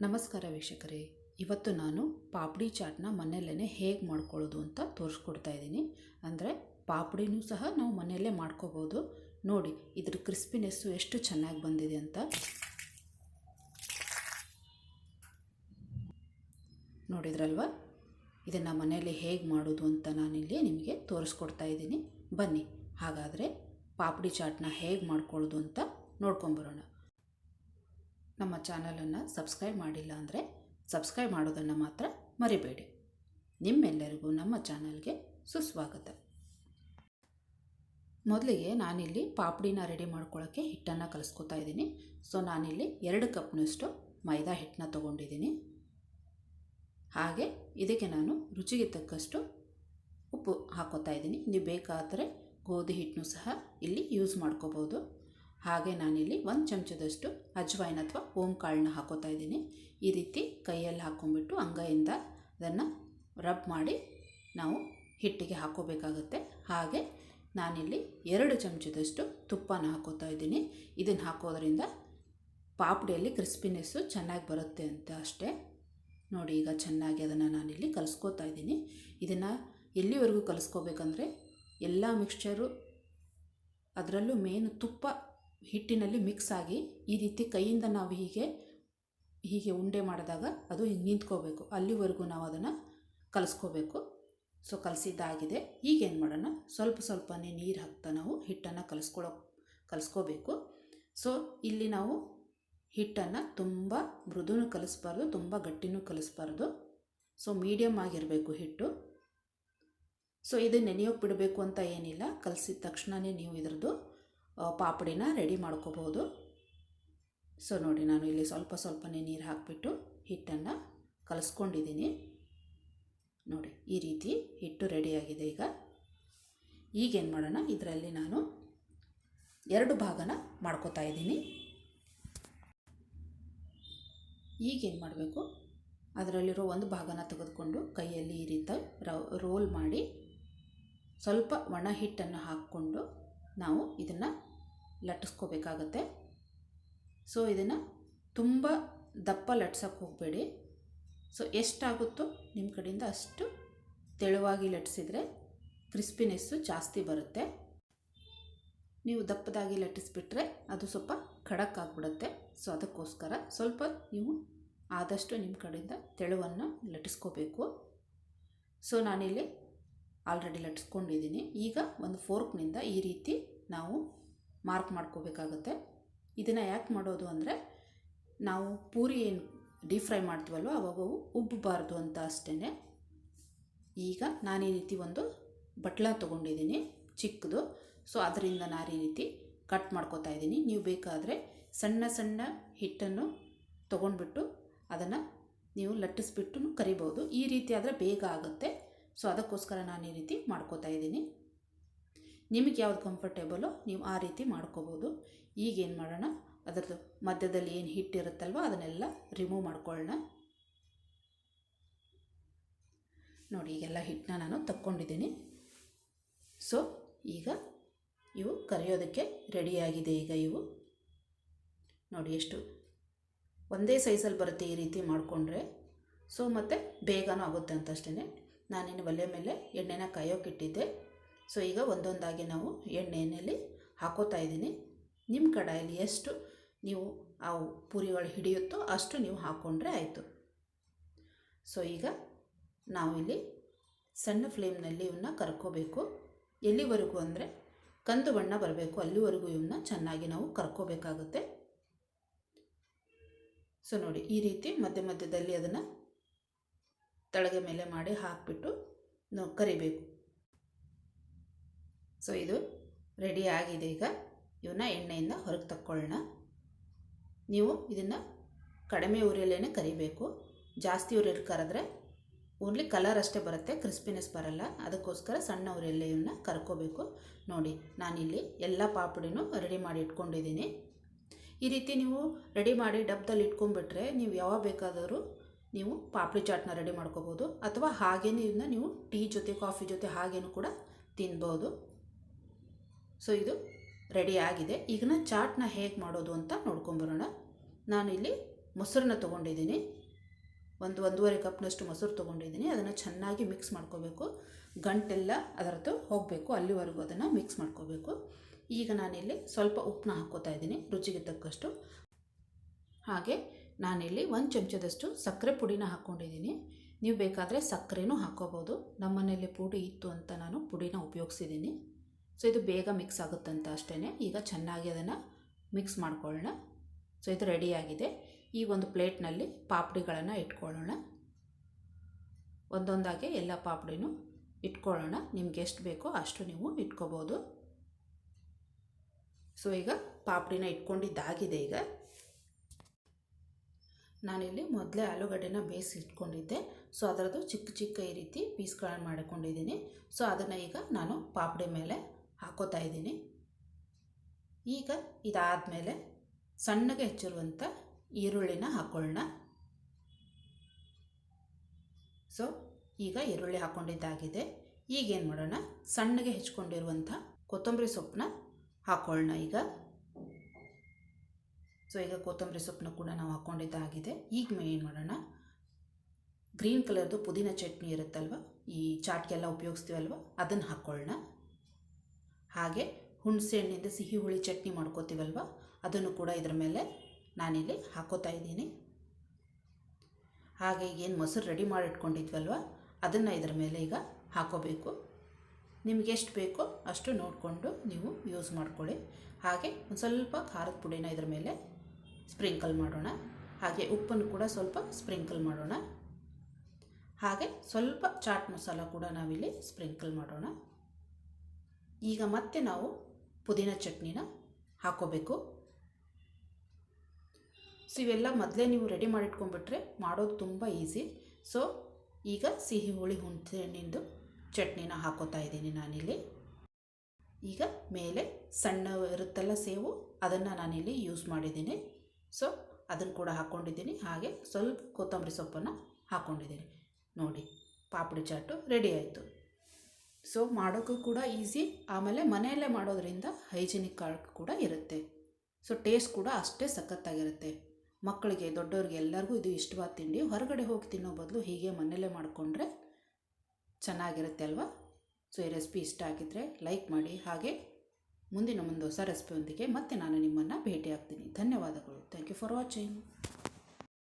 ನಮಸ್ಕಾರ ವೀಕ್ಷಕರೇ, ಇವತ್ತು ನಾನು ಪಾಪಡಿ ಚಾಟ್ನ ಮನೆಯಲ್ಲೇ ಹೇಗೆ ಮಾಡ್ಕೊಳ್ಳೋದು ಅಂತ ತೋರಿಸ್ಕೊಡ್ತಾ ಇದ್ದೀನಿ. ಅಂದರೆ ಪಾಪಡಿನೂ ಸಹ ನಾವು ಮನೆಯಲ್ಲೇ ಮಾಡ್ಕೋಬೋದು. ನೋಡಿ ಇದ್ರ ಕ್ರಿಸ್ಪಿನೆಸ್ಸು ಎಷ್ಟು ಚೆನ್ನಾಗಿ ಬಂದಿದೆ ಅಂತ. ನೋಡಿದ್ರಲ್ವ, ಇದನ್ನು ಮನೆಯಲ್ಲಿ ಹೇಗೆ ಮಾಡೋದು ಅಂತ ನಾನಿಲ್ಲಿ ನಿಮಗೆ ತೋರಿಸ್ಕೊಡ್ತಾ ಇದ್ದೀನಿ. ಬನ್ನಿ ಹಾಗಾದರೆ ಪಾಪಡಿ ಚಾಟ್ನ ಹೇಗೆ ಮಾಡ್ಕೊಳ್ಳೋದು ಅಂತ ನೋಡ್ಕೊಂಬರೋಣ. ನಮ್ಮ ಚಾನಲನ್ನು ಸಬ್ಸ್ಕ್ರೈಬ್ ಮಾಡಿಲ್ಲ ಅಂದರೆ ಸಬ್ಸ್ಕ್ರೈಬ್ ಮಾಡೋದನ್ನು ಮಾತ್ರ ಮರಿಬೇಡಿ. ನಿಮ್ಮೆಲ್ಲರಿಗೂ ನಮ್ಮ ಚಾನಲ್ಗೆ ಸುಸ್ವಾಗತ. ಮೊದಲಿಗೆ ನಾನಿಲ್ಲಿ ಪಾಪಡಿನ ರೆಡಿ ಮಾಡ್ಕೊಳ್ಳೋಕ್ಕೆ ಹಿಟ್ಟನ್ನು ಕಲಿಸ್ಕೊತಾ ಇದ್ದೀನಿ. ಸೊ ನಾನಿಲ್ಲಿ 2 ಕಪ್ನಷ್ಟು ಮೈದಾ ಹಿಟ್ಟನ್ನ ತೊಗೊಂಡಿದ್ದೀನಿ. ಹಾಗೆ ಇದಕ್ಕೆ ನಾನು ರುಚಿಗೆ ತಕ್ಕಷ್ಟು ಉಪ್ಪು ಹಾಕೋತಾ ಇದ್ದೀನಿ. ನೀವು ಬೇಕಾದರೆ ಗೋಧಿ ಹಿಟ್ಟನ್ನು ಸಹ ಇಲ್ಲಿ ಯೂಸ್ ಮಾಡ್ಕೋಬೋದು. ಹಾಗೆ ನಾನಿಲ್ಲಿ 1 ಚಮಚದಷ್ಟು ಅಜ್ವೈನ್ ಅಥವಾ ಓಂ ಕಾಳನ್ನ ಹಾಕೋತಾ ಇದ್ದೀನಿ. ಈ ರೀತಿ ಕೈಯಲ್ಲಿ ಹಾಕ್ಕೊಂಡ್ಬಿಟ್ಟು ಅಂಗೈಯಿಂದ ಅದನ್ನು ರಬ್ ಮಾಡಿ ನಾವು ಹಿಟ್ಟಿಗೆ ಹಾಕೋಬೇಕಾಗತ್ತೆ. ಹಾಗೆ ನಾನಿಲ್ಲಿ 2 ಚಮಚದಷ್ಟು ತುಪ್ಪನ ಹಾಕೋತಾ ಇದ್ದೀನಿ. ಇದನ್ನು ಹಾಕೋದ್ರಿಂದ ಪಾಪಡಿಯಲ್ಲಿ ಕ್ರಿಸ್ಪಿನೆಸ್ಸು ಚೆನ್ನಾಗಿ ಬರುತ್ತೆ ಅಂತ ಅಷ್ಟೇ. ನೋಡಿ, ಈಗ ಚೆನ್ನಾಗಿ ಅದನ್ನು ನಾನಿಲ್ಲಿ ಕಲಿಸ್ಕೋತಾ ಇದ್ದೀನಿ. ಇದನ್ನು ಎಲ್ಲಿವರೆಗೂ ಕಲಿಸ್ಕೋಬೇಕಂದ್ರೆ ಎಲ್ಲ ಮಿಕ್ಸ್ಚರು, ಅದರಲ್ಲೂ ಮೇನು ತುಪ್ಪ ಹಿಟ್ಟಿನಲ್ಲಿ ಮಿಕ್ಸ್ ಆಗಿ ಈ ರೀತಿ ಕೈಯಿಂದ ನಾವು ಹೀಗೆ ಉಂಡೆ ಮಾಡಿದಾಗ ಅದು ಹಿಂಗೆ ನಿಂತ್ಕೋಬೇಕು. ಅಲ್ಲಿವರೆಗೂ ನಾವು ಅದನ್ನು ಕಲಿಸ್ಕೋಬೇಕು. ಸೊ ಕಲಸಿದ್ದಾಗಿದೆ. ಈಗೇನು ಮಾಡೋಣ, ಸ್ವಲ್ಪನೇ ನೀರು ಹಾಕ್ತಾ ನಾವು ಹಿಟ್ಟನ್ನು ಕಲಿಸ್ಕೋಬೇಕು. ಸೊ ಇಲ್ಲಿ ನಾವು ಹಿಟ್ಟನ್ನು ತುಂಬ ಮೃದುನೂ ಕಲಿಸ್ಬಾರ್ದು, ತುಂಬ ಗಟ್ಟಿನೂ ಕಲಿಸ್ಬಾರ್ದು. ಸೊ ಮೀಡಿಯಮ್ ಆಗಿರಬೇಕು ಹಿಟ್ಟು. ಸೊ ಇದು ನೆನೆಯೋಕೆ ಬಿಡಬೇಕು ಅಂತ ಏನಿಲ್ಲ. ಕಲಸಿದ ತಕ್ಷಣವೇ ನೀವು ಇದರದ್ದು ಪಾಪಡಿನ ರೆಡಿ ಮಾಡ್ಕೋಬೋದು. ಸೊ ನೋಡಿ, ನಾನು ಇಲ್ಲಿ ಸ್ವಲ್ಪನೇ ನೀರು ಹಾಕಿಬಿಟ್ಟು ಹಿಟ್ಟನ್ನು ಕಲಿಸ್ಕೊಂಡಿದ್ದೀನಿ. ನೋಡಿ, ಈ ರೀತಿ ಹಿಟ್ಟು ರೆಡಿಯಾಗಿದೆ. ಈಗೇನು ಮಾಡೋಣ, ಇದರಲ್ಲಿ ನಾನು 2 ಭಾಗನ ಮಾಡ್ಕೋತಾ ಇದ್ದೀನಿ. ಈಗೇನು ಮಾಡಬೇಕು, ಅದರಲ್ಲಿರೋ ಒಂದು ಭಾಗನ ತೆಗೆದುಕೊಂಡು ಕೈಯಲ್ಲಿ ಈ ರೀತಿ ರೋಲ್ ಮಾಡಿ ಸ್ವಲ್ಪ ಒಣ ಹಿಟ್ಟನ್ನು ಹಾಕ್ಕೊಂಡು ನಾವು ಇದನ್ನು ಲಟ್ಟಿಸ್ಕೋಬೇಕಾಗತ್ತೆ. ಸೊ ಇದನ್ನು ತುಂಬ ದಪ್ಪ ಲಟ್ಸೋಕ್ಕೆ ಹೋಗಬೇಡಿ. ಸೊ ಎಷ್ಟಾಗುತ್ತೋ ನಿಮ್ಮ ಕಡೆಯಿಂದ ಅಷ್ಟು ತೆಳುವಾಗಿ ಲಟ್ಟಿಸಿದರೆ ಕ್ರಿಸ್ಪಿನೆಸ್ಸು ಜಾಸ್ತಿ ಬರುತ್ತೆ. ನೀವು ದಪ್ಪದಾಗಿ ಲಟ್ಟಿಸ್ಬಿಟ್ರೆ ಅದು ಸ್ವಲ್ಪ ಖಡಕ್ ಆಗಿಬಿಡುತ್ತೆ. ಸೊ ಅದಕ್ಕೋಸ್ಕರ ಸ್ವಲ್ಪ ನೀವು ಆದಷ್ಟು ನಿಮ್ಮ ಕಡೆಯಿಂದ ತೆಳುವನ್ನು ಲಟ್ಟಿಸ್ಕೋಬೇಕು. ಸೊ ನಾನಿಲ್ಲಿ ಆಲ್ರೆಡಿ ಲಟ್ಟಿಸ್ಕೊಂಡಿದ್ದೀನಿ. ಈಗ ಒಂದು ಫೋರ್ಕ್ನಿಂದ ಈ ರೀತಿ ನಾವು ಮಾರ್ಕ್ ಮಾಡ್ಕೋಬೇಕಾಗತ್ತೆ. ಇದನ್ನು ಯಾಕೆ ಮಾಡೋದು ಅಂದರೆ, ನಾವು ಪೂರಿ ಏನು ಡೀಪ್ ಫ್ರೈ ಮಾಡ್ತೀವಲ್ವ, ಅವಾಗ ಉಬ್ಬಬಾರ್ದು ಅಂತ ಅಷ್ಟೇ. ಈಗ ನಾನು ಈ ರೀತಿ ಒಂದು ಬಟ್ಲ ತೊಗೊಂಡಿದ್ದೀನಿ ಚಿಕ್ಕದು. ಸೊ ಅದರಿಂದ ನಾನು ಈ ರೀತಿ ಕಟ್ ಮಾಡ್ಕೋತಾ ಇದ್ದೀನಿ. ನೀವು ಬೇಕಾದರೆ ಸಣ್ಣ ಹಿಟ್ಟನ್ನು ತೊಗೊಂಡ್ಬಿಟ್ಟು ಅದನ್ನು ನೀವು ಲಟ್ಟಿಸ್ಬಿಟ್ಟು ಕರಿಬೋದು. ಈ ರೀತಿ ಆದರೆ ಬೇಗ ಆಗುತ್ತೆ. ಸೊ ಅದಕ್ಕೋಸ್ಕರ ನಾನು ಈ ರೀತಿ ಮಾಡ್ಕೋತಾ ಇದ್ದೀನಿ. ನಿಮಗೆ ಯಾವ್ದು ಕಂಫರ್ಟೇಬಲೋ ನೀವು ಆ ರೀತಿ ಮಾಡ್ಕೋಬೋದು. ಈಗೇನು ಮಾಡೋಣ, ಅದರದ್ದು ಮಧ್ಯದಲ್ಲಿ ಏನು ಹಿಟ್ಟಿರುತ್ತಲ್ವ ಅದನ್ನೆಲ್ಲ ರಿಮೂವ್ ಮಾಡ್ಕೊಳ್ಳೋಣ. ನೋಡಿ, ಈಗೆಲ್ಲ ಹಿಟ್ಟನ್ನ ನಾನು ತಕ್ಕೊಂಡಿದ್ದೀನಿ. ಸೊ ಈಗ ಇವು ಕರಿಯೋದಕ್ಕೆ ರೆಡಿಯಾಗಿದೆ. ಈಗ ಇವು ನೋಡಿ ಎಷ್ಟು ಒಂದೇ ಸೈಜಲ್ಲಿ ಬರುತ್ತೆ ಈ ರೀತಿ ಮಾಡಿಕೊಂಡ್ರೆ. ಸೊ ಮತ್ತು ಬೇಗನೂ ಆಗುತ್ತೆ ಅಂತ ಅಷ್ಟೇ. ನಾನಿನ್ನು ಒಲೆ ಮೇಲೆ ಎಣ್ಣೆನ ಕಾಯೋಕ್ಕಿಟ್ಟಿದ್ದೆ. ಸೊ ಈಗ ಒಂದೊಂದಾಗಿ ನಾವು ಎಣ್ಣೆಯಲ್ಲಿ ಹಾಕೋತಾ ಇದ್ದೀನಿ. ನಿಮ್ಮ ಕಡಾಯಲ್ಲಿ ಎಷ್ಟು ನೀವು ಆ ಪೂರಿಗಳು ಹಿಡಿಯುತ್ತೋ ಅಷ್ಟು ನೀವು ಹಾಕ್ಕೊಂಡ್ರೆ ಆಯಿತು. ಸೊ ಈಗ ನಾವಿಲ್ಲಿ ಸಣ್ಣ ಫ್ಲೇಮ್ನಲ್ಲಿ ಇವನ್ನ ಕರ್ಕೋಬೇಕು. ಎಲ್ಲಿವರೆಗೂ ಅಂದರೆ ಕಂದು ಬಣ್ಣ ಬರಬೇಕು, ಅಲ್ಲಿವರೆಗೂ ಇವನ್ನ ಚೆನ್ನಾಗಿ ನಾವು ಕರ್ಕೋಬೇಕಾಗುತ್ತೆ. ಸೊ ನೋಡಿ, ಈ ರೀತಿ ಮಧ್ಯದಲ್ಲಿ ಅದನ್ನು ತಳಗೆ ಮೇಲೆ ಮಾಡಿ ಹಾಕಿಬಿಟ್ಟು ನಾವು ಕರಿಬೇಕು. ಸೊ ಇದು ರೆಡಿ ಆಗಿದೆ. ಈಗ ಇವನ್ನ ಎಣ್ಣೆಯಿಂದ ಹೊರಗೆ ತಕ್ಕೊಳ್ಳೋಣ. ನೀವು ಇದನ್ನು ಕಡಿಮೆ ಉರಿಯಲ್ಲೇ ಕರಿಬೇಕು. ಜಾಸ್ತಿ ಉರಿಯಲ್ಲಿ ಕರೆದ್ರೆ ಓನ್ಲಿ ಕಲರ್ ಅಷ್ಟೇ ಬರುತ್ತೆ, ಕ್ರಿಸ್ಪಿನೆಸ್ ಬರಲ್ಲ. ಅದಕ್ಕೋಸ್ಕರ ಸಣ್ಣ ಉರಿಯಲ್ಲೇ ಇವನ್ನ ಕರ್ಕೋಬೇಕು. ನೋಡಿ, ನಾನಿಲ್ಲಿ ಎಲ್ಲ ಪಾಪಡಿನೂ ರೆಡಿ ಮಾಡಿ ಇಟ್ಕೊಂಡಿದ್ದೀನಿ. ಈ ರೀತಿ ನೀವು ರೆಡಿ ಮಾಡಿ ಡಬ್ಬದಲ್ಲಿ ಇಟ್ಕೊಂಡ್ಬಿಟ್ರೆ ನೀವು ಯಾವಾಗ ಬೇಕಾದರೂ ನೀವು ಪಾಪಡಿ ಚಾಟ್ನ ರೆಡಿ ಮಾಡ್ಕೋಬೋದು. ಅಥವಾ ಹಾಗೇನೇ ಇದನ್ನ ನೀವು ಟೀ ಜೊತೆ ಕಾಫಿ ಜೊತೆ ಹಾಗೇನೂ ಕೂಡ ತಿನ್ಬೋದು. ಸೊ ಇದು ರೆಡಿ ಆಗಿದೆ. ಈಗ ಚಾಟ್ನ ಹೇಗೆ ಮಾಡೋದು ಅಂತ ನೋಡ್ಕೊಂಬರೋಣ. ನಾನಿಲ್ಲಿ ಮೊಸರನ್ನ ತೊಗೊಂಡಿದ್ದೀನಿ. ಒಂದೂವರೆ ಕಪ್ನಷ್ಟು ಮೊಸರು ತೊಗೊಂಡಿದ್ದೀನಿ. ಅದನ್ನು ಚೆನ್ನಾಗಿ ಮಿಕ್ಸ್ ಮಾಡ್ಕೋಬೇಕು. ಗಂಟೆಲ್ಲ ಅದರದ್ದು ಹೋಗಬೇಕು, ಅಲ್ಲಿವರೆಗೂ ಅದನ್ನು ಮಿಕ್ಸ್ ಮಾಡ್ಕೋಬೇಕು. ಈಗ ನಾನಿಲ್ಲಿ ಸ್ವಲ್ಪ ಉಪ್ಪನ್ನ ಹಾಕ್ಕೋತಾ ಇದ್ದೀನಿ ರುಚಿಗೆ ತಕ್ಕಷ್ಟು. ಹಾಗೆ ನಾನಿಲ್ಲಿ 1 ಚಮಚದಷ್ಟು ಸಕ್ಕರೆ ಪುಡಿನ ಹಾಕ್ಕೊಂಡಿದ್ದೀನಿ. ನೀವು ಬೇಕಾದರೆ ಸಕ್ಕರೆನೂ ಹಾಕ್ಕೋಬೋದು. ನಮ್ಮ ಮನೆಯಲ್ಲಿ ಪುಡಿ ಇತ್ತು ಅಂತ ನಾನು ಪುಡಿನ ಉಪಯೋಗಿಸಿದ್ದೀನಿ. ಸೊ ಇದು ಬೇಗ ಮಿಕ್ಸ್ ಆಗುತ್ತಂತ ಅಷ್ಟೇ. ಈಗ ಚೆನ್ನಾಗಿ ಅದನ್ನು ಮಿಕ್ಸ್ ಮಾಡ್ಕೊಳ್ಳೋಣ. ಸೊ ಇದು ರೆಡಿಯಾಗಿದೆ. ಈ ಒಂದು ಪ್ಲೇಟ್ನಲ್ಲಿ ಪಾಪಡಿಗಳನ್ನು ಇಟ್ಕೊಳ್ಳೋಣ. ಒಂದೊಂದಾಗಿ ಎಲ್ಲ ಪಾಪಡಿನೂ ಇಟ್ಕೊಳ್ಳೋಣ. ನಿಮ್ಗೆ ಎಷ್ಟು ಬೇಕೋ ಅಷ್ಟು ನೀವು ಇಟ್ಕೋಬೋದು. ಸೊ ಈಗ ಪಾಪಡಿನ ಇಟ್ಕೊಂಡಿದ್ದಾಗಿದೆ. ಈಗ ನಾನಿಲ್ಲಿ ಮೊದಲೇ ಆಲೂಗಡ್ಡೆನ ಬೇಯಿಸಿ ಇಟ್ಕೊಂಡಿದ್ದೆ. ಸೊ ಅದರದ್ದು ಚಿಕ್ಕ ಚಿಕ್ಕ ಈ ರೀತಿ ಪೀಸ್ಗಳನ್ನು ಮಾಡಿಕೊಂಡಿದ್ದೀನಿ. ಸೊ ಅದನ್ನು ಈಗ ನಾನು ಪಾಪಡಿ ಮೇಲೆ ಹಾಕೋತಾ ಇದ್ದೀನಿ. ಈಗ ಇದಾದಮೇಲೆ ಸಣ್ಣಗೆ ಹೆಚ್ಚಿರುವಂಥ ಈರುಳ್ಳಿನ ಹಾಕ್ಕೊಳ್ಳೋಣ. ಸೊ ಈಗ ಈರುಳ್ಳಿ ಹಾಕ್ಕೊಂಡಿದ್ದಾಗಿದೆ. ಈಗೇನು ಮಾಡೋಣ, ಸಣ್ಣಗೆ ಹೆಚ್ಕೊಂಡಿರುವಂಥ ಕೊತ್ತಂಬರಿ ಸೊಪ್ಪನ್ನ ಹಾಕ್ಕೊಳ್ಳೋಣ ಈಗ. ಸೊ ಈಗ ಕೊತ್ತಂಬರಿ ಸೊಪ್ಪನ್ನ ಕೂಡ ನಾವು ಹಾಕ್ಕೊಂಡಿದ್ದಾಗಿದೆ. ಈಗ ಏನು ಮಾಡೋಣ, ಗ್ರೀನ್ ಕಲರ್ದು ಪುದೀನ ಚಟ್ನಿ ಇರುತ್ತಲ್ವ, ಈ ಚಾಟ್ಗೆಲ್ಲ ಉಪಯೋಗಿಸ್ತೀವಲ್ವ, ಅದನ್ನು ಹಾಕ್ಕೊಳ್ಳೋಣ. ಹಾಗೆ ಹುಣಸೆ ಹಣ್ಣಿಂದ ಸಿಹಿ ಹುಳಿ ಚಟ್ನಿ ಮಾಡ್ಕೋತೀವಲ್ವ, ಅದನ್ನು ಕೂಡ ಇದರ ಮೇಲೆ ನಾನಿಲ್ಲಿ ಹಾಕೋತಾ ಇದ್ದೀನಿ. ಹಾಗೆ ಏನು ಮೊಸರು ರೆಡಿ ಮಾಡಿಟ್ಕೊಂಡಿದ್ವಲ್ವ, ಅದನ್ನು ಇದರ ಮೇಲೆ ಈಗ ಹಾಕೋಬೇಕು. ನಿಮಗೆ ಎಷ್ಟು ಬೇಕೋ ಅಷ್ಟು ನೋಡಿಕೊಂಡು ನೀವು ಯೂಸ್ ಮಾಡ್ಕೊಳ್ಳಿ. ಹಾಗೆ ಒಂದು ಸ್ವಲ್ಪ ಖಾರದ ಪುಡಿನ ಇದರ ಮೇಲೆ ಸ್ಪ್ರಿಂಕಲ್ ಮಾಡೋಣ. ಹಾಗೆ ಉಪ್ಪನ್ನು ಕೂಡ ಸ್ವಲ್ಪ ಸ್ಪ್ರಿಂಕಲ್ ಮಾಡೋಣ. ಹಾಗೆ ಸ್ವಲ್ಪ ಚಾಟ್ ಮಸಾಲ ಕೂಡ ನಾವಿಲ್ಲಿ ಸ್ಪ್ರಿಂಕಲ್ ಮಾಡೋಣ. ಈಗ ಮತ್ತೆ ನಾವು ಪುದೀನ ಚಟ್ನಿನ ಹಾಕೋಬೇಕು. ಸೊ ಇವೆಲ್ಲ ಮೊದಲೇ ನೀವು ರೆಡಿ ಮಾಡಿಟ್ಕೊಂಡ್ಬಿಟ್ರೆ ಮಾಡೋದು ತುಂಬ ಈಸಿ. ಸೊ ಈಗ ಸಿಹಿ ಹುಳಿ ಹುಣಸೆ ಹಣ್ಣಿಂದು ಚಟ್ನಿನ ಹಾಕೋತಾ ಇದ್ದೀನಿ ನಾನಿಲ್ಲಿ. ಈಗ ಮೇಲೆ ಸಣ್ಣ ಇರುತ್ತಲ್ಲ ಸೇವು, ಅದನ್ನು ನಾನಿಲ್ಲಿ ಯೂಸ್ ಮಾಡಿದ್ದೀನಿ. ಸೊ ಅದನ್ನು ಕೂಡ ಹಾಕ್ಕೊಂಡಿದ್ದೀನಿ. ಹಾಗೆ ಸ್ವಲ್ಪ ಕೊತ್ತಂಬರಿ ಸೊಪ್ಪನ್ನು ಹಾಕ್ಕೊಂಡಿದ್ದೀನಿ. ನೋಡಿ, ಪಾಪಡಿ ಚಾಟು ರೆಡಿ ಆಯಿತು. ಸೊ ಮಾಡೋಕ್ಕೂ ಕೂಡ ಈಸಿ, ಆಮೇಲೆ ಮನೆಯಲ್ಲೇ ಮಾಡೋದ್ರಿಂದ ಹೈಜಿನಿಕ್ ಕೂಡ ಇರುತ್ತೆ. ಸೊ ಟೇಸ್ಟ್ ಕೂಡ ಅಷ್ಟೇ ಸಖತ್ತಾಗಿರುತ್ತೆ. ಮಕ್ಕಳಿಗೆ ದೊಡ್ಡವ್ರಿಗೆ ಎಲ್ಲರಿಗೂ ಇದು ಇಷ್ಟವಾದ ತಿಂಡಿ. ಹೊರಗಡೆ ಹೋಗಿ ತಿನ್ನೋ ಬದಲು ಹೀಗೆ ಮನೆಯಲ್ಲೇ ಮಾಡಿಕೊಂಡ್ರೆ ಚೆನ್ನಾಗಿರುತ್ತೆ ಅಲ್ವಾ. ಸೊ ಈ ರೆಸಿಪಿ ಇಷ್ಟ ಆಗಿದ್ದರೆ ಲೈಕ್ ಮಾಡಿ. ಹಾಗೆ ಮುಂದಿನ ಹೊಸ ರೆಸಿಪಿಯೊಂದಿಗೆ ಮತ್ತೆ ನಾನು ನಿಮ್ಮನ್ನು ಭೇಟಿ ಆಗ್ತೀನಿ. ಧನ್ಯವಾದಗಳು. Thank you for watching.